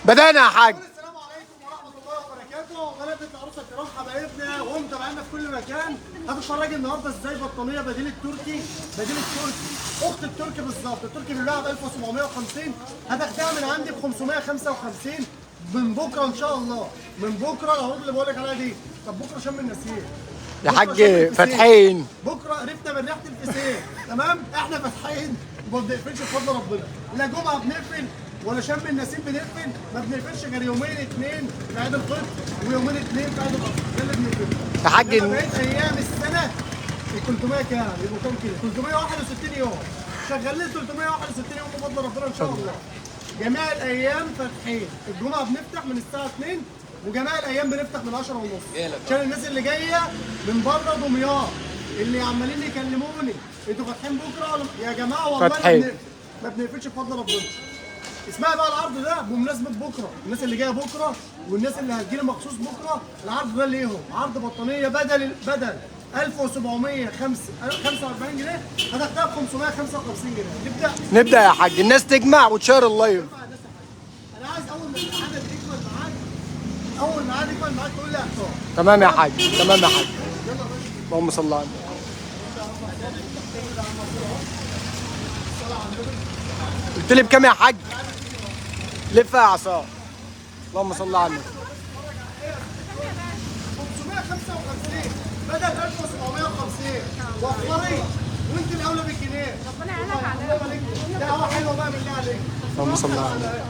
بدأنا يا حاج. السلام عليكم ورحمه الله وبركاته. بلد العروسه الكرام حبايبنا ومتابعينا في كل مكان. هتتفرج النهارده ازاي بطانيه بديل التركي، اخت التركي بالظبط. التركي بيباع ب 1750، هتاخدها من عندي ب 555 من بكره ان شاء الله. من بكره العروض اللي بقول لك عليها دي. طب بكره شم النسيم يا حاج فاتحين بكره قربنا من ريحه الفسيخ. تمام، احنا فاتحين وما بنقفلش بفضل ربنا. لا جمعه بنقفل ولا شم النسيم بنقفل، ما بنقفلش غير يومين اتنين في عيد الفطر ويومين اتنين في عيد الاضحى، ده اللي بنقفله. يا حاج إنما بقيت ايام السنه ال 300 كام؟ يبقوا كام كده؟ 361 يوم. شغالين 361 يوم بفضل ربنا ان شاء الله. جميع الايام فاتحين. الجمعه بنفتح من الساعه 2 وجميع الايام بنفتح من 10 ونص عشان الناس اللي جايه من بره دمياط اللي عمالين يكلموني انتوا فاتحين بكره يا جماعه والله فاتحين. ما بنقفلش بفضل ربنا. اسمها بقى العرض ده بمناسبه بكره، الناس اللي جايه بكره والناس اللي هتجيلي مخصوص بكره. العرض ده ليهم عرض بطانيه بدل 1745 جنيه هتاخدها ب 555 جنيه. نبدأ يا حاج. الناس تجمع وتشير اللايف. انا عايز اول ما العدد يكمل معاك، اول ما العدد يكمل معاك تقول لي اختار. تمام يا حاج، تمام يا حاج. اللهم صل على النبي. قلت لي بكام يا حاج؟ لفها يا عصام. اللهم صل على النبي. 555 بدل 1750 وفري وانت الاولى بالجنيه. ربنا يعينك علينا. دعوه حلوه بقى بالله عليك. اللهم صل على النبي.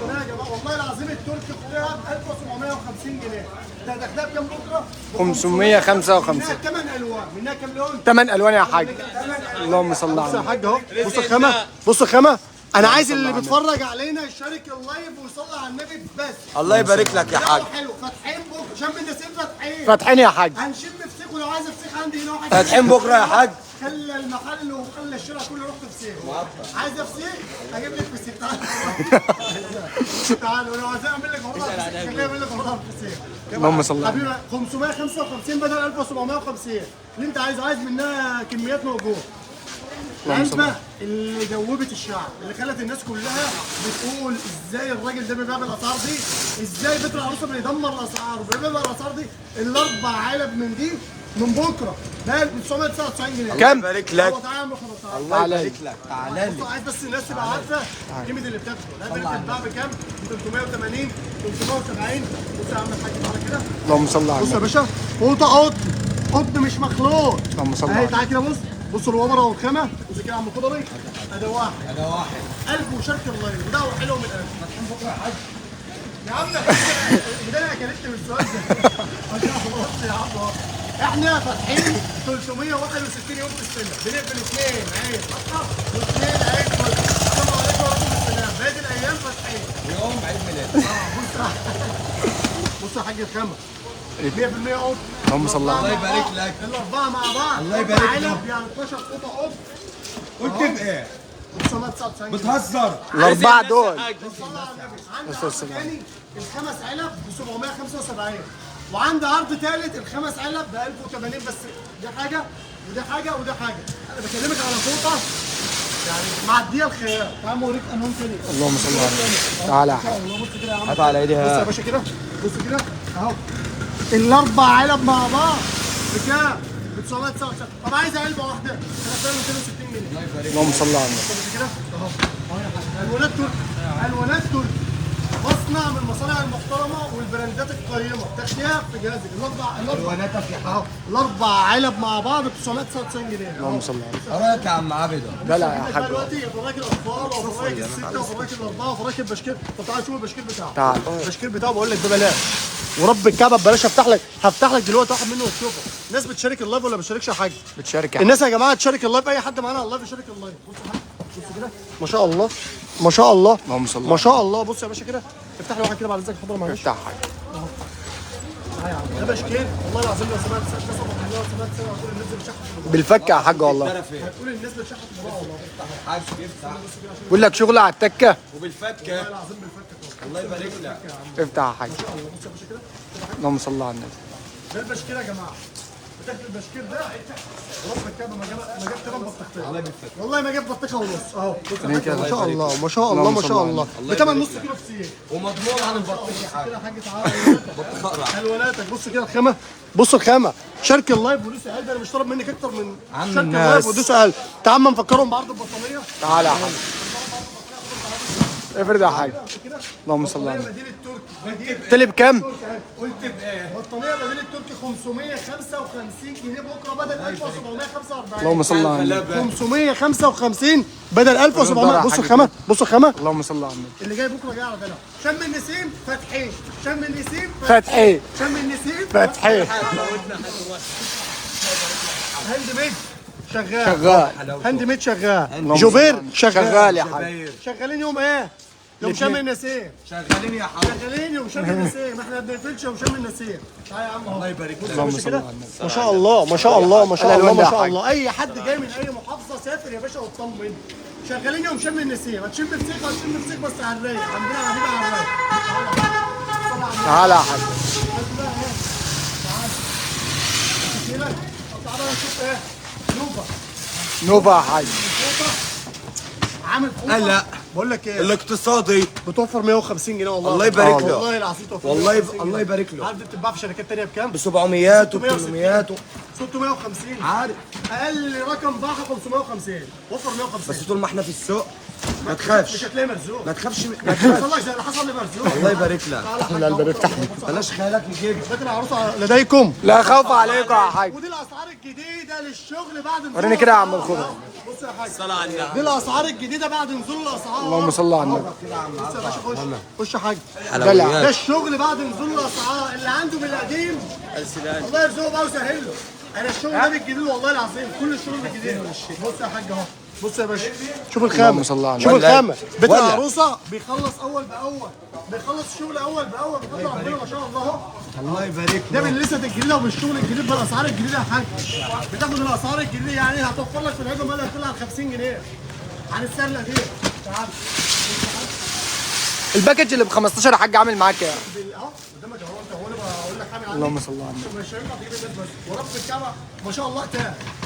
ربنا يا جماعه والله العظيم التركي خدها ب 1750 جنيه. ده هتاخدها بكام بكره؟ 555. منها 8 الوان، منها كام لون؟ 8 الوان يا حاج. اللهم صل على بص يا النبي. حاج اهو، بص الخامه، بص الخامه. انا عايز اللي بيتفرج علينا يشارك اللايف ويصلي على النبي بس. الله يبارك لك يا حاج. حلو، فاتحين بكره شم النسيم فاتحين. فاتحين يا حاج. هنشم فسيخ ولو عايز فسيخ عندي هنا واحد. فاتحين بكره يا حاج. خلى المحل وخلى الشارع كله يروح فسيخ. عايز فسيخ؟ هجيب لك فسيخ. تعال تعال ولو عايز اعمل لك عروض خليني اعمل لك عروض فسيخ. اللهم صل على النبي. حبيبي 555 بدل 1750 اللي انت عايز منها كميات موجوده. العلبة اللي دوبت الشعب، اللي خلت الناس كلها بتقول ازاي الراجل ده بيبيع بالاسعار دي؟ ازاي بيت العروسه بيدمر الاسعار وبيبيع الاسعار دي؟ الاربع علب من دي من بكره ب 999 جنيه. كام؟ يبارك لك. الله الله يبارك لك. تعالى لي. عايز بس الناس تبقى عارفه قيمه اللي بتاخده. القدر بتتباع بكام؟ ب 380 370. بص يا عم الحاج على كده. اللهم صل على بص يا النبي. باشا، قطه قطن، قطن مش مخلوط. اللهم صل على اهي النبي. تعالى كده بص الوبره والخامه. بص كده يا عم خضري. ادي واحد قلب وشرك الله ودعوه حلوه من القلب. فتحين بكره يا حاج. يا عم بدايه اكلت من السؤال ده. ما شاء الله. بص يا عم احنا فاتحين 361 يوم في السنه، بنقفل اثنين عيد اضحى واثنين عيد فطر. السلام عليكم ورحمه السلام. بقيت الايام فاتحين. يوم عيد ميلاد. بص يا حاج الخامه 100% قط. اللهم صل على الله النبي. يبارك لك. الاربعه مع بعض. الله يبارك لك. علب يعني 12 قطه قط. قلت بايه؟ 999 بتهزر. الاربعه دول. صلى على النبي. عندي عرض ثاني الخمس علب ب 775 وعندي عرض ثالث الخمس علب ب 1080 بس. دي حاجه وده حاجه وده حاجه. انا بكلمك على فوطه يعني معديه الخيال. تعال اوريك انهم تاني. اللهم صل على النبي. تعالى يا حاج. بص كده يا عم. هات على ايديها. بص يا باشا كده، بص كده اهو. الاربع علب مع بعض بكام؟ ب 999. طب عايز علبه واحده هتدفع 260 جنيه. اللهم صل على النبي. بص كده اهو. الوانات تركي، الوانات تركي، مصنع من المصانع المحترمه والبراندات القيمه. تاخديها في جهازك. الواناتك يا حاج. اهو الاربع علب مع بعض ب 999 جنيه. اللهم صل على النبي. وراك يا عم عبده. لا لا يا حاج. دلوقتي فراك الاطفال وفراك السته وفراك الاربعه وفراك البشكير. طب تعالى شوف البشكير بتاعه. تعال. البشكير بتاعه بقول لك ببلاش ورب الكعبه ببلاش. هفتح لك دلوقتي واحد منه وتشوفه. الناس بتشارك اللايف ولا ما بتشاركش يا حاج؟ بتشارك يا حاج. الناس يا جماعه تشارك اللايف. اي حد معانا على اللايف يشارك اللايف. بص يا حاج، بص كده ما شاء الله ما شاء الله اللهم صل على ما شاء الله. بص يا باشا كده افتح لي واحد كده بعد اذنك حضر معلش. افتح يا حاج. تعالى يا عم ده بشكير والله العظيم. لو سمعت قصه الله سمعت سنه هتقول الناس بتشحت بالفكه يا حاج والله. هتقول الناس بتشحت بره والله. حاج افتح. بقول لك شغل على التكه. وبالفكه. والله العظيم بالفكه. الله يبارك لك. افتح يا حاج. الله بص يا باشا كده. اللهم صل على النبي. ده البشكير يا جماعه. بتاكل البشكير ده رب الكعبه ما جاب كمان بطيختين والله ما جاب بطيخه ونص اهو. ما شاء الله ما شاء الله ما شاء الله بتمن نص كيلو فسيخ ومضمون عن البطيخ يا كده حاج. يا حاج تعالى حلواناتك. بص كده الخامه، بص الخامه. شارك اللايف ودوس قلب. انا مش طالب منك اكتر من عم شارك الناس. اللايف ودوس قلب. تعال اما نفكرهم بعرض البطانيه. تعالى يا حاج. افرد يا حاج. اللهم صل على النبي. مدينه تركي قلت لي بكام؟ قلت بايه؟ بطانيه مدينه تركي 555 جنيه بكره بدل 1745. اللهم صل على النبي. 555 بدل 1700. بص الخامه بص الخامه. اللهم صل على النبي. اللي جاي بكره جاي على دلع. شم النسيم فاتحين، شم النسيم فتحي شم النسيم فتحي هاند ميد شغال شغال. هاند ميد شغال. اللهم جوبير صل على شغال. شغال يا حاج. شغالين يوم ايه؟ يوم شم النسيم. شغالين يا حاج. شغالين يوم شم النسيم. احنا ما بنقفلش يوم شم النسيم. تعالى يا عم اهو. الله يبارك لك. اللهم صل على النبي. ما شاء الله ما شاء الله ما شاء الله الألوان ما ده شاء يا الله. اي حد جاي من اي محافظه سافر يا باشا واطمن. شغالين يوم شم النسيم. هتشم فسيخ هتشم فسيخ بس على الرايق. عندنا عبيد على الرايق. تعالى يا حاج. تعالى نشوف ايه نوفا. نوفا يا حاج. عامل فوطه. لا بقول لك ايه الاقتصادي. بتوفر 150 جنيه والله. الله يبارك له. والله العظيم توفر والله 150 جنيه. الله يبارك له. عارف دي بتتباع في شركات تانية بكام؟ ب 700 و 800 650. عارف. اقل رقم باعها 550. وفر 150. بس طول ما احنا في السوق ما مش تخافش هتلاقي مرزوق. ما تخافش ما حصلك زي اللي حصل لي مرزوق. الله يبارك لك. لا البريك تحت. بلاش خيالك نجيب. فاكر العروسه لديكم. لا خوف عليكم يا حاج. ودي الاسعار الجديده للشغل بعد نزول وريني كده يا عم الأسعار. الخضر. بص يا حاج صل على النبي. دي الاسعار الجديده بعد نزول الاسعار. اللهم صل على النبي. بص يا باشا خش خش يا حاج. دلع. ده الشغل بعد نزول الاسعار. اللي عنده من القديم الله يرزقه بقى ويسهل له. انا الشغل ده بالجديد والله العظيم. كل الشغل بالجديد. بص يا حاج اهو. بص يا باشا شوف الخامه. اللهم صل على شوف النبي. الخامه. بيت ولا. العروسه بيخلص اول باول. بيخلص الشغل اول باول. بفضل ربنا ما شاء الله اهو. الله يبارك ده له. باللسه الجديده وبالشغل الجديد بالاسعار الجديده يا حاج. بتاخد الاسعار الجديده يعني هتوفر لك في العيد مالها يطلع على 50 جنيه عن السنه القديمه. تعال الباكج اللي ب 15 يا حاج عامل معاك كام؟ اهو قدامك اهو. انت هو انا بقول لك حاجه عني. اللهم صل على النبي. مش هينفع تجيب الناس بس. ورب الكعبه ما شاء الله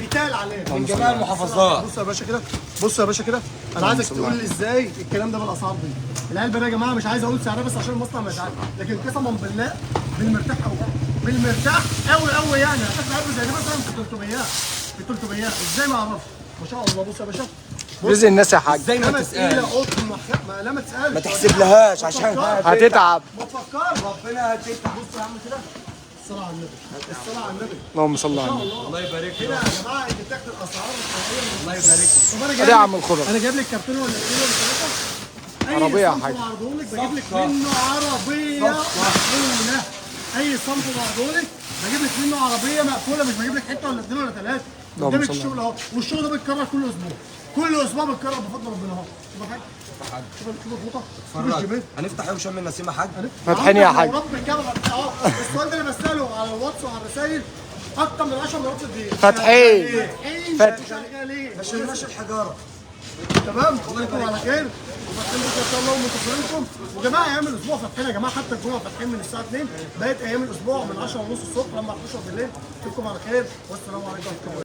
يتال عليه. من جميع المحافظات. بص يا باشا كده. بص يا باشا كده. انا عايزك تقول لي ازاي الكلام ده بالاسعار دي. العلبه دي يا جماعه مش عايز اقول سعرها بس عشان المصنع ما يزعلش. لكن قسما بالله بالمرتاح قوي. بالمرتاح قوي قوي يعني. هتاخد علبه زي دي مثلا ب 300 ب 300 ازاي ما اعرفش. ما شاء الله. بص يا باشا. رزق الناس يا حاج. ازاي ما خامة تقيلة تسأل. قطن لا ما تسألش. ما تحسبلهاش عشان هتتعب. ما تفكرش. ربنا هتتعب. بص يا عم كده. الصلاة على النبي. الصلاة على النبي. اللهم صل على النبي. الله يبارك هنا له. يا جماعة انت بتاخد الأسعار الحقيقية. الله يبارك له. طب أنا ادي جايب يا لك- عم الخضر. أنا جايب لك كرتون ولا اتنين ولا ثلاثة. أي عربية يا صنف حاج. بعرضهولك بجيب لك منه عربية مقفولة. أي صنف بعرضهولك بجيب لك منه عربية مقفولة. مش بجيب لك حتة ولا اتنين ولا ثلاثة. اللهم قدامك صل على الشغل أهو. والشغل ده بيتكرر كل أسبوع. كل أسبوع بيتكرر بفضل ربنا أهو. شوف يا حاج. شوف الفوطة. شوف الجبال. هنفتح يوم شم النسيم يا حاج. فاتحين يا حاج. رب الكاميرا. السؤال ده انا بساله على الواتس وعلى الرسايل اكتر من 10 مرات في الدقيقه. فاتحين. فاتحين. عشان ماشي الحجاره. تمام. الله يكون على خير. وفاتحين بكره ان شاء الله ومنتظرينكم. وجماعه ايام الاسبوع فاتحين يا جماعه. حتى الجمعه فاتحين من الساعه 2 بقيت ايام الاسبوع من 10:30 الصبح لما 11 بالليل. اشوفكم على خير والسلام عليكم ورحمه الله.